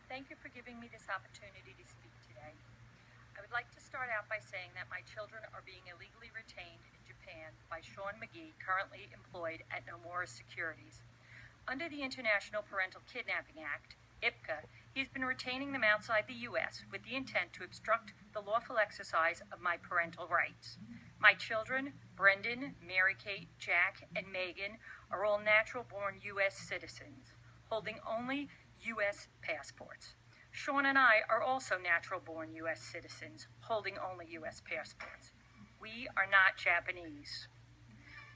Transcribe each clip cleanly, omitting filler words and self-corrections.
Thank you for giving me this opportunity to speak today. I would like to start out by saying that my children are being illegally retained in Japan by Sean McGee, currently employed at Nomura Securities. Under the International Parental Kidnapping Act, IPCA, he's been retaining them outside the U.S. with the intent to obstruct the lawful exercise of my parental rights. My children, Brendan, Mary-Kate, Jack, and Megan, are all natural-born U.S. citizens, holding only U.S. passports. Sean and I are also natural-born U.S. citizens, holding only U.S. passports. We are not Japanese.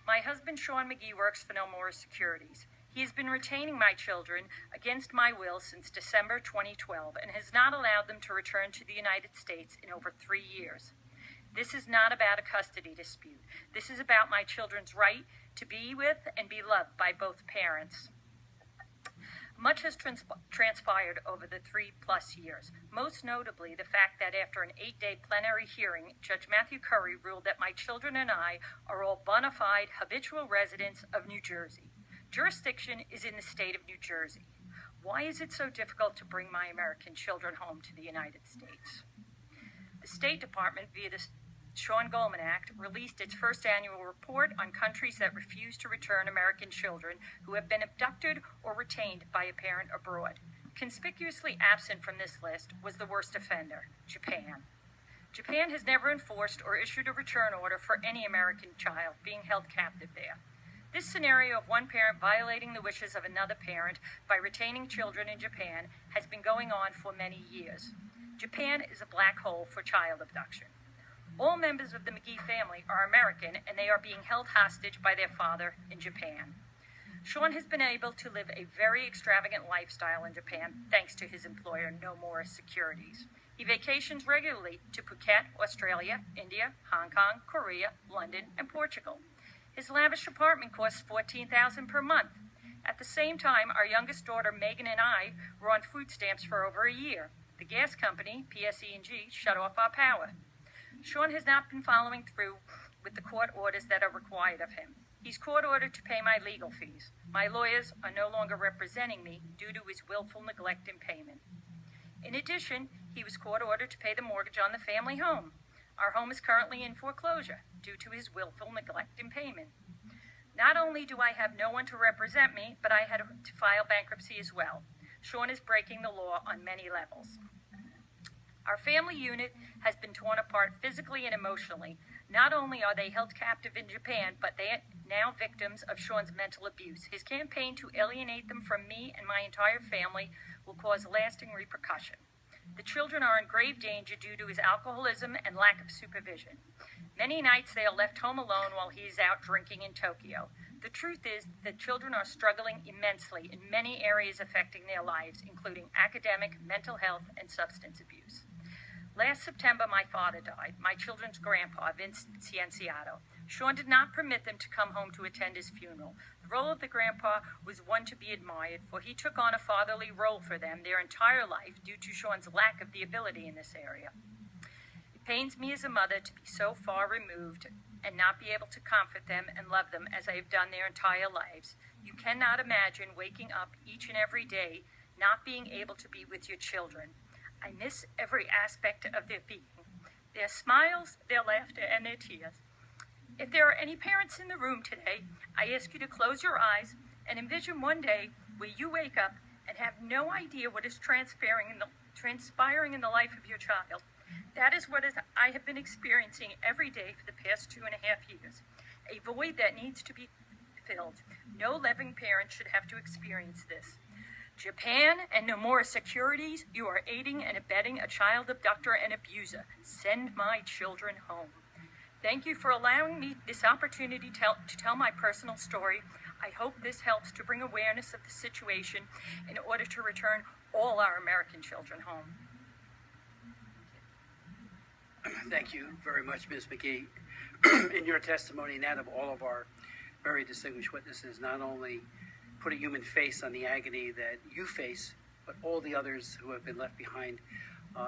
My husband, Sean McGee, works for Nomura Securities. He has been retaining my children against my will since December 2012 and has not allowed them to return to the United States in over 3 years. This is not about a custody dispute. This is about my children's right to be with and be loved by both parents. Much has transpired over the 3+ years, most notably the fact that after an 8-day plenary hearing, Judge Matthew Curry ruled that my children and I are all bona fide habitual residents of New Jersey. Jurisdiction is in the state of New Jersey. Why is it so difficult to bring my American children home to the United States? The State Department, via the Sean Goldman Act, released its first annual report on countries that refuse to return American children who have been abducted or retained by a parent abroad. Conspicuously absent from this list was the worst offender, Japan. Japan has never enforced or issued a return order for any American child being held captive there. This scenario of one parent violating the wishes of another parent by retaining children in Japan has been going on for many years. Japan is a black hole for child abduction. All members of the McGee family are American, and they are being held hostage by their father in Japan. Sean has been able to live a very extravagant lifestyle in Japan thanks to his employer, Nomura Securities. He vacations regularly to Phuket, Australia, India, Hong Kong, Korea, London, and Portugal. His lavish apartment costs $14,000 per month. At the same time, our youngest daughter, Megan, and I were on food stamps for over a year. The gas company, PSE&G, shut off our power. Sean has not been following through with the court orders that are required of him. He's court-ordered to pay my legal fees. My lawyers are no longer representing me due to his willful neglect in payment. In addition, he was court-ordered to pay the mortgage on the family home. Our home is currently in foreclosure due to his willful neglect in payment. Not only do I have no one to represent me, but I had to file bankruptcy as well. Sean is breaking the law on many levels. Our family unit has been torn apart physically and emotionally. Not only are they held captive in Japan, but they are now victims of Sean's mental abuse. His campaign to alienate them from me and my entire family will cause lasting repercussion. The children are in grave danger due to his alcoholism and lack of supervision. Many nights they are left home alone while he is out drinking in Tokyo. The truth is that children are struggling immensely in many areas affecting their lives, including academic, mental health, and substance abuse. Last September, my father died, my children's grandpa, Vince Cianciato. Sean did not permit them to come home to attend his funeral. The role of the grandpa was one to be admired, for he took on a fatherly role for them their entire life due to Sean's lack of the ability in this area. It pains me as a mother to be so far removed and not be able to comfort them and love them as I have done their entire lives. You cannot imagine waking up each and every day not being able to be with your children. I miss every aspect of their being, their smiles, their laughter, and their tears. If there are any parents in the room today, I ask you to close your eyes and envision one day where you wake up and have no idea what is transpiring in the life of your child. That is what I have been experiencing every day for the past 2.5 years, a void that needs to be filled. No loving parent should have to experience this. Japan and Nomura Securities, you are aiding and abetting a child abductor and abuser. Send my children home. Thank you for allowing me this opportunity to tell my personal story. I hope this helps to bring awareness of the situation in order to return all our American children home. Thank you very much, Ms. McGee. In your testimony and that of all of our very distinguished witnesses, not only put a human face on the agony that you face, but all the others who have been left behind.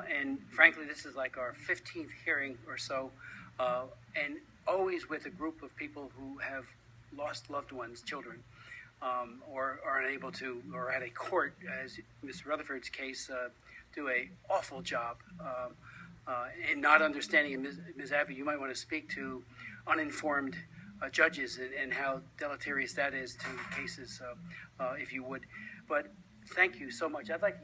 And frankly, this is like our 15th hearing or so, and always with a group of people who have lost loved ones, children. or are unable to, or at a court, as Mr. Rutherford's case, do a awful job in not understanding. And Ms. Abbey, you might want to speak to uninformed judges and how deleterious that is to cases, if you would. But thank you so much. I'd like